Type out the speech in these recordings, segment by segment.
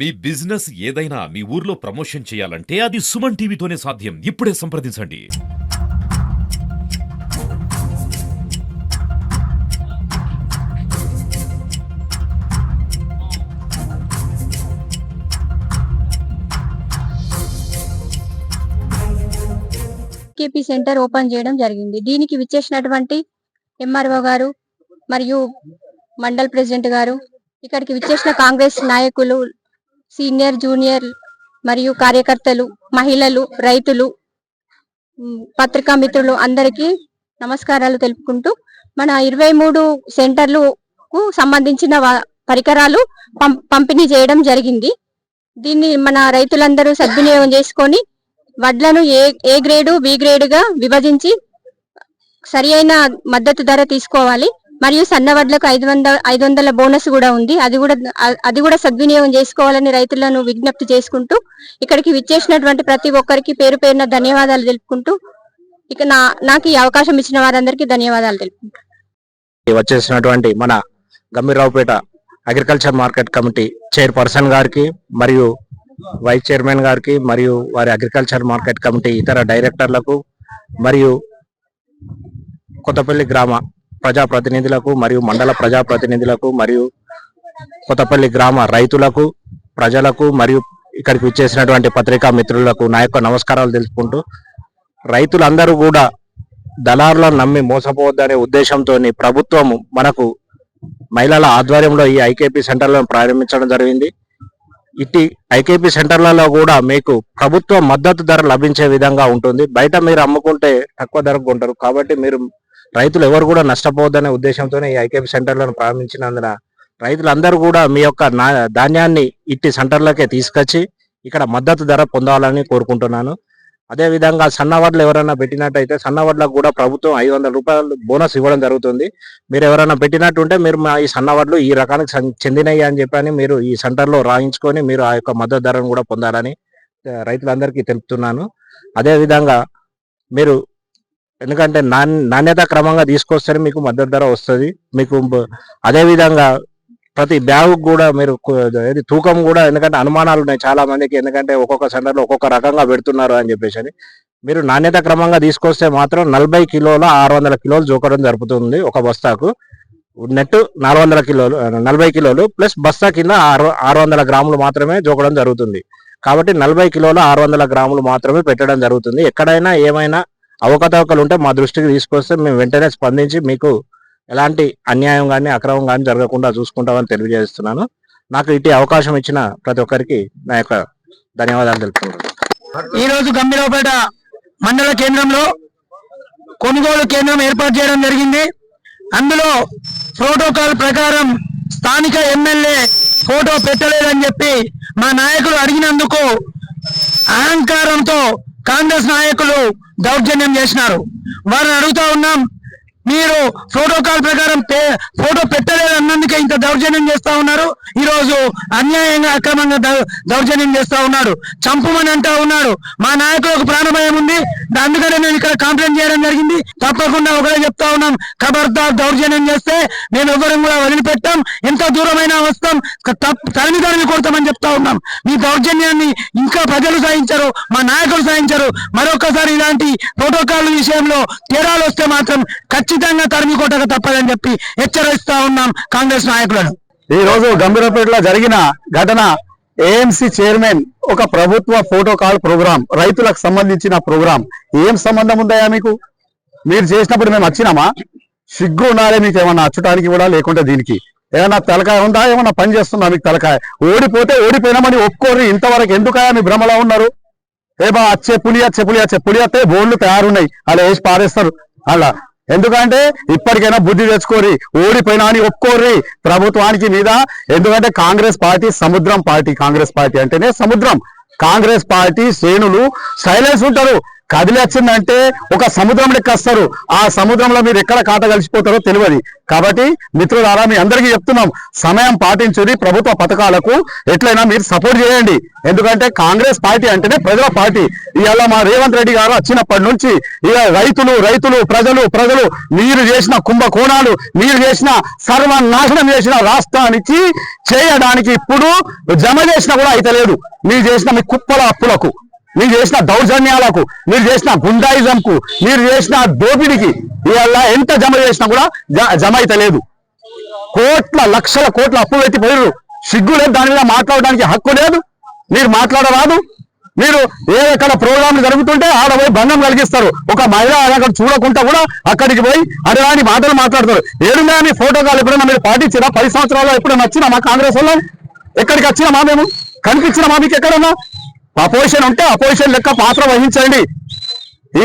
మీ business ఏదైనా మీ ఊర్లో promotion చేయాలంటే అది సుమన్ టీవీతోనే సాధ్యం. ఇప్పుడే సంప్రదించండి. కేపీ సెంటర్ ఓపెన్ చేయడం జరిగింది. దీనికి విచ్చేసినటువంటి ఎంఆర్ఓ గారు మరియు మండల్ ప్రెసిడెంట్ గారు, ఇక్కడికి విచ్చేసిన కాంగ్రెస్ నాయకులు, సీనియర్ జూనియర్ మరియు కార్యకర్తలు, మహిళలు, రైతులు, పత్రికా మిత్రులు అందరికీ నమస్కారాలు తెలుపుకుంటూ మన 23 సెంటర్లకు సంబంధించిన పరికరాలు పంపిణీ చేయడం జరిగింది. దీన్ని మన రైతులందరూ సద్వినియోగం చేసుకొని వడ్లను ఏ గ్రేడు బి గ్రేడుగా విభజించి సరి అయిన మద్దతు ధర తీసుకోవాలి. మరియు సన్న వడ్లకు 500 బోనస్ కూడా ఉంది. అది కూడా సద్వినియోగం చేసుకోవాలని రైతులను విజ్ఞప్తి చేసుకుంటూ ఇక్కడికి విచ్చేసినటువంటి ప్రతి ఒక్కరికి పేరు పేరున ధన్యవాదాలు తెలుపుకుంటూ ఇక నాకు ఈ అవకాశం ఇచ్చిన వారందరికీ ధన్యవాదాలు తెలుపుకుంటూ వచ్చేసినటువంటి మన Gambhiraopet agriculture market committee chairperson గారికి మరియు వైస్ చైర్మన్ గారికి మరియు వారి అగ్రికల్చర్ మార్కెట్ కమిటీ ఇతర డైరెక్టర్లకు మరియు కొత్తపల్లి గ్రామ ప్రజాప్రతినిధులకు మరియు మండల ప్రజాప్రతినిధులకు మరియు కొత్తపల్లి గ్రామ రైతులకు, ప్రజలకు మరియు ఇక్కడికి వచ్చేసినటువంటి పత్రికా మిత్రులకు నా యొక్క నమస్కారాలు తెలుపుకుంటూ, రైతులందరూ కూడా దళారులను నమ్మి మోసపోవద్దనే ఉద్దేశంతో ప్రభుత్వం మనకు మహిళల ఆధ్వర్యంలో ఈ ఐకేపీ సెంటర్లను ప్రారంభించడం జరిగింది. ఇట్టి ఐకేపీ సెంటర్లలో కూడా మీకు ప్రభుత్వ మద్దతు ధర లభించే విధంగా ఉంటుంది. బయట మీరు అమ్ముకుంటే తక్కువ ధరకు కొంటారు. కాబట్టి మీరు రైతులు ఎవరు కూడా నష్టపోవద్దనే ఉద్దేశంతోనే ఈ ఐకేపీ సెంటర్లను ప్రారంభించినందున రైతులందరూ కూడా మీ యొక్క ధాన్యాన్ని ఇట్టి సెంటర్లకే తీసుకొచ్చి ఇక్కడ మద్దతు ధర పొందాలని కోరుకుంటున్నాను. అదేవిధంగా సన్నవడ్లు ఎవరైనా పెట్టినట్టయితే సన్నవడ్లకు కూడా ప్రభుత్వం 500 రూపాయలు బోనస్ ఇవ్వడం జరుగుతుంది. మీరు ఎవరైనా పెట్టినట్టుంటే మీరు మా ఈ సన్నవడ్లు ఈ రకానికి చెందినవి అని చెప్పని మీరు ఈ సెంటర్లో రాయించుకొని మీరు ఆ యొక్క మద్దతు ధరను కూడా పొందాలని రైతులందరికీ తెలుపుతున్నాను. అదేవిధంగా మీరు ఎందుకంటే నాణ్యత క్రమంగా తీసుకొస్తేనే మీకు మద్దతు ధర వస్తుంది. మీకు అదేవిధంగా ప్రతి బ్యాగ్ కూడా మీరు తూకం కూడా, ఎందుకంటే అనుమానాలు ఉన్నాయి చాలా మందికి, ఎందుకంటే ఒక్కొక్క సెంటర్లో ఒక్కొక్క రకంగా పెడుతున్నారు అని చెప్పేసి. మీరు నాణ్యత క్రమంగా తీసుకొస్తే మాత్రం 40 కిలోల 600 కిలోలు జోకడం జరుగుతుంది. ఒక బస్తాకు నెట్ 400 కిలోలు 40 కిలోలు ప్లస్ బస్తా కింద 600 గ్రాములు మాత్రమే జోకడం జరుగుతుంది. కాబట్టి 40 కిలోల 600 గ్రాములు మాత్రమే పెట్టడం జరుగుతుంది. ఎక్కడైనా ఏమైనా అవకతవకలు ఉంటే మా దృష్టికి తీసుకొస్తే మేము వెంటనే స్పందించి మీకు ఎలాంటి అన్యాయం కానీ అక్రమం కానీ జరగకుండా చూసుకుంటామని తెలియజేస్తున్నాను. నాకు ఇటు అవకాశం ఇచ్చిన ప్రతి ఒక్కరికి నా యొక్క ధన్యవాదాలు తెలుపుతున్నాను. ఈ రోజు గంభీరావుపేట మండల కేంద్రంలో కొనుగోలు కేంద్రం ఏర్పాటు చేయడం జరిగింది. అందులో ప్రోటోకాల్ ప్రకారం స్థానిక ఎమ్మెల్యే ఫోటో పెట్టలేదని చెప్పి మా నాయకులు అడిగినందుకు అహంకారంతో కాంగ్రెస్ నాయకులు దౌర్జన్యం చేసినారు. వారిని అడుగుతా ఉన్నాం, మీరు ప్రోటోకాల్ ప్రకారం ఫోటో పెట్టలేదు అన్నందుకే ఇంత దౌర్జన్యం చేస్తా ఉన్నారు. ఈ రోజు అన్యాయంగా అక్రమంగా దౌర్జన్యం చేస్తా ఉన్నాడు. చంపుమని అంటా ఉన్నాడు. మా నాయకులకు ప్రాణభయం ఉంది, అందుకనే నేను ఇక్కడ కంప్లైంట్ చేయడం జరిగింది. తప్పకుండా ఒకటే చెప్తా ఉన్నాం, ఖబర్దార్ దౌర్జన్యం చేస్తే మేము ఎవరం కూడా వదిలిపెట్టాం. ఎంత దూరమైనా వస్తాం, తరిమి కొడతామని చెప్తా ఉన్నాం. మీ దౌర్జన్యాన్ని ఇంకా ప్రజలు సాధించరు, మా నాయకులు సాధించరు. మరొకసారి ఇలాంటి ప్రోటోకాల్ విషయంలో తేడాలు వస్తే మాత్రం ఖచ్చితంగా తరిమి కొట్టక తప్పదని చెప్పి హెచ్చరిస్తా ఉన్నాం కాంగ్రెస్ నాయకులను. ఈ రోజు గంభీరపేటలో జరిగిన ఘటన ఏఎంసీ చైర్మన్ ఒక ప్రభుత్వ ఫోటోకాల్ ప్రోగ్రాం, రైతులకు సంబంధించిన ప్రోగ్రాం. ఏం సంబంధం ఉందయా మీకు? మీరు చేసినప్పుడు మేము వచ్చినామా? సిగ్గు ఉండాలి మీకు, ఏమన్నా అచ్చటానికి కూడా లేకుంటే దీనికి ఏమన్నా తలకాయ ఉందా? ఏమన్నా పని చేస్తుందా మీకు తలకాయ? ఓడిపోతే ఓడిపోయినామని ఒప్పుకోరు. ఇంతవరకు ఎందుకయా మీ భ్రమలో ఉన్నారు? ఏబా వచ్చే పులి వస్తే బోర్డులు తయారున్నాయి, అలా వేసి పారేస్తారు అలా. ఎందుకంటే ఇప్పటికైనా బుద్ధి తెచ్చుకోరి, ఓడిపోయినా అని ఒప్పుకోర్రి ప్రభుత్వానికి మీద. ఎందుకంటే కాంగ్రెస్ పార్టీ సముద్రం పార్టీ, కాంగ్రెస్ పార్టీ అంటేనే సముద్రం. కాంగ్రెస్ పార్టీ శ్రేణులు సైలెన్స్ ఉంటారు. కదిలి వచ్చిందంటే ఒక సముద్రం లెక్క వస్తారు. ఆ సముద్రంలో మీరు ఎక్కడ కాట కలిసిపోతారో తెలియదు. కాబట్టి మిత్రులారా, మీ అందరికీ చెప్తున్నాం, సమయం పాటించుడి. ప్రభుత్వ పథకాలకు ఎట్లయినా మీరు సపోర్ట్ చేయండి. ఎందుకంటే కాంగ్రెస్ పార్టీ అంటేనే ప్రజల పార్టీ. ఇవాళ మా రేవంత్ రెడ్డి గారు వచ్చినప్పటి నుంచి ఇక రైతులు ప్రజలు మీరు చేసిన కుంభకోణాలు, మీరు చేసిన సర్వనాశనం చేసిన రాష్ట్రానికి చేయడానికి ఇప్పుడు జమ చేసినా కూడా అయితలేదు. మీరు చేసిన మీ కుప్పల అప్పులకు, మీరు చేసిన దౌర్జన్యాలకు, మీరు చేసిన గుండాయిజంకు, మీరు చేసిన దోపిడికి ఇవాళ ఎంత జమ చేసినా కూడా జమ అయితలేదు. లక్షల కోట్ల అప్పు పెట్టి పోయారు. సిగ్గు లేదు, దాని మీద మాట్లాడడానికి హక్కు లేదు. మీరు మాట్లాడరాదు. మీరు ఎక్కడ ప్రోగ్రాంలు జరుగుతుంటే ఆడ పోయి భంగం కలిగిస్తారు. ఒక మహిళ అక్కడ చూడకుండా కూడా అక్కడికి పోయి అడరాని మాటలు మాట్లాడతారు. ఏడున్నా మీ ఫోటోకాలు ఎప్పుడైనా మీరు పాటించినా? 10 సంవత్సరాల్లో ఎప్పుడైనా వచ్చినా మా కాంగ్రెస్ వాళ్ళం? ఎక్కడికి వచ్చినామా? మేము కనిపించినామా మీకు ఎక్కడన్నా? అపోజిషన్ ఉంటే అపోజిషన్ లెక్క పాత్ర వహించండి.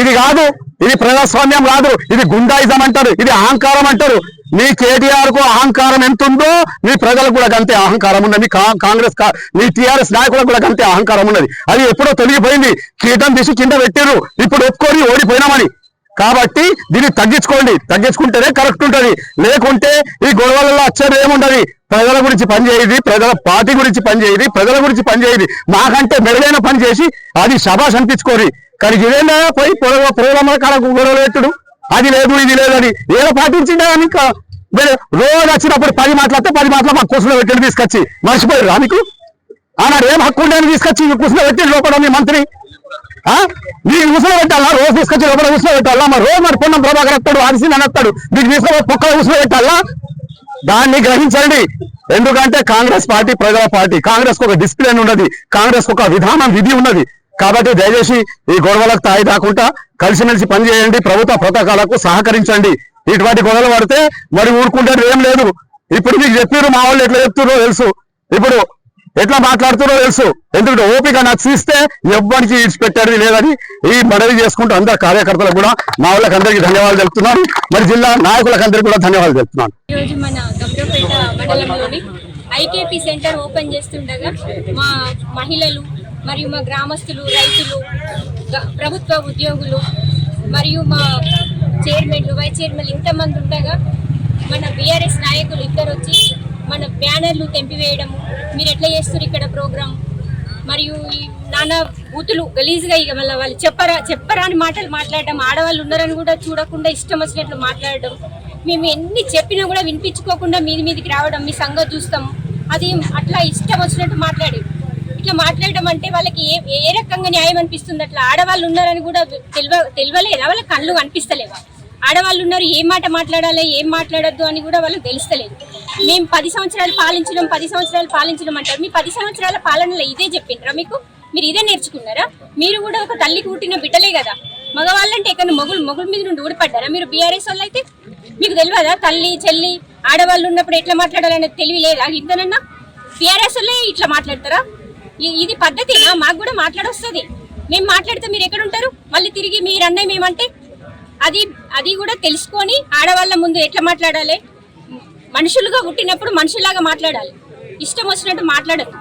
ఇది కాదు, ఇది ప్రజాస్వామ్యం కాదు, ఇది గుండాయిజం అంటారు, ఇది అహంకారం అంటారు. మీ కేటీఆర్ కు అహంకారం ఎంత ఉందో మీ ప్రజలకు కూడా అంతే అహంకారం ఉన్నది. కాంగ్రెస్ మీ టీఆర్ఎస్ నాయకులకు కూడా అంతే అహంకారం ఉన్నది. అది ఎప్పుడో తొలగిపోయింది. కీటం తీసి కింద పెట్టారు. ఇప్పుడు ఒప్పుకొని ఓడిపోయినామని. కాబట్టి దీన్ని తగ్గించుకుంటేనే కరెక్ట్ ఉంటది. లేకుంటే ఈ గొడవలలో వచ్చేది ఏముండదు. ప్రజల గురించి పనిచేయది, ప్రజల పార్టీ గురించి పనిచేయది, ప్రజల గురించి పనిచేయది. మాకంటే మెరుగైన పని చేసి అది శభాష్ అనిపించుకోరి. కానీ ఇదేనా పోయి ప్రోగ్రాంల కాలకు గొడవలు పెట్టుడు, అది లేదు ఇది లేదని ఏదో పాటించిండే. ఇంకా రోజు వచ్చినప్పుడు 10 మాటలతో 10 మాటలు మాకు కూర్చుని పెట్టి తీసుకొచ్చి మర్చిపోయారు. మీకు ఆనాడు ఏం హక్కు ఉండని తీసుకొచ్చి కూర్చుని పెట్టి లోపల మీ మంత్రి మీకు కూర్చొని పెట్టాలా? రోజు తీసుకొచ్చి లోపల కూర్చొని పెట్టాలా? మరి రోజు మరి పొన్నం ప్రభాకర్ వస్తాడు, ఆర్సీని అనస్తాడు, మీకు తీసుకొని పొక్కల కూర్చొని పెట్టాలా? దాన్ని గ్రహించండి. ఎందుకంటే కాంగ్రెస్ పార్టీ ప్రజల పార్టీ. కాంగ్రెస్ కు ఒక డిసిప్లిన్ ఉన్నది, కాంగ్రెస్ కు ఒక విధానం విధి ఉన్నది. కాబట్టి దయచేసి ఈ గొడవలకు తాయి కాకుండా కలిసిమెలిసి పనిచేయండి. ప్రభుత్వ పథకాలకు సహకరించండి. ఇటువంటి గొడవలు పడితే మరి ఊరుకుంటే ఏం లేదు. ఇప్పుడు మీకు చెప్పారు, మా వాళ్ళు ఎట్లా చెప్తున్నారో తెలుసు, ఇప్పుడు ఎట్లా మాట్లాడుతున్నారో తెలుసు. ఎందుకంటే ఓపిక నచ్చిస్తే ఎవ్వరికి ఇడిచిపెట్టారు లేదని ఈ మనవి చేసుకుంటూ అందరు కార్యకర్తలకు కూడా మా వాళ్ళకి అందరికీ ధన్యవాదాలు తెలుపుతున్నాను. మరి జిల్లా నాయకులకు అందరికీ కూడా ధన్యవాదాలు తెలుపుతున్నాను. ఈరోజు మన గంభీరపేట మండలంలోని ఐకేపీ సెంటర్ ఓపెన్ చేస్తుండగా మా మహిళలు మరియు మా గ్రామస్తులు, రైతులు, ప్రభుత్వ ఉద్యోగులు మరియు మా చైర్మన్లు, వైస్ చైర్మన్లు ఇంతమంది ఉండగా మన బీఆర్ఎస్ నాయకులు ఇద్దరు వచ్చి మన బ్యానర్లు తెంపివేయడము, మీరు ఎట్లా చేస్తారు ఇక్కడ ప్రోగ్రాం, మరియు ఈ నానా బూతులు గలీజ్గా ఇక మళ్ళీ వాళ్ళు చెప్పరాని మాటలు మాట్లాడడం, ఆడవాళ్ళు ఉన్నారని కూడా చూడకుండా ఇష్టం వచ్చినట్లు మాట్లాడడం, మేము ఎన్ని చెప్పినా కూడా వినిపించుకోకుండా మీదికి రావడం, మీ సంగతి చూస్తాం, అది అట్లా ఇష్టం వచ్చినట్టు మాట్లాడేది. ఇట్లా మాట్లాడడం అంటే వాళ్ళకి ఏ రకంగా న్యాయం అనిపిస్తుంది? అట్లా ఆడవాళ్ళు ఉన్నారని కూడా తెలియలేదా? వాళ్ళ కళ్ళు అనిపిస్తలేవా? ఆడవాళ్ళు ఉన్నారు, ఏం మాట మాట్లాడాలి, ఏం మాట్లాడద్దు అని కూడా వాళ్ళకి తెలుస్తలేదు. మేము 10 సంవత్సరాలు పాలించడం అంటారు. మీ 10 సంవత్సరాల పాలనలో ఇదే చెప్పిండ్రా మీకు? మీరు ఇదే నేర్చుకున్నారా? మీరు కూడా ఒక తల్లికి పుట్టిన బిడ్డలే కదా. మగవాళ్ళంటే ఎక్కడ మొగుల మీద నుండి ఊడిపడ్డారా? మీరు బీఆర్ఎస్ వాళ్ళు అయితే మీకు తెలియదా? తల్లి చెల్లి ఆడవాళ్ళు ఉన్నప్పుడు ఎట్లా మాట్లాడాలనేది తెలివి లేదా? ఇంతనన్నా బీఆర్ఎస్ వాళ్ళే ఇట్లా మాట్లాడతారా? ఇది పద్ధతినా? మాకు కూడా మాట్లాడొస్తుంది. మేము మాట్లాడితే మీరు ఎక్కడ ఉంటారు? మళ్ళీ తిరిగి మీరు అన్నయ్య మేమంటే అది కూడా తెలుసుకొని ఆడవాళ్ళ ముందు ఎట్లా మాట్లాడాలి, మనుషులుగా పుట్టినప్పుడు మనుషులాగా మాట్లాడాలి. ఇష్టం వచ్చినట్టు మాట్లాడదు.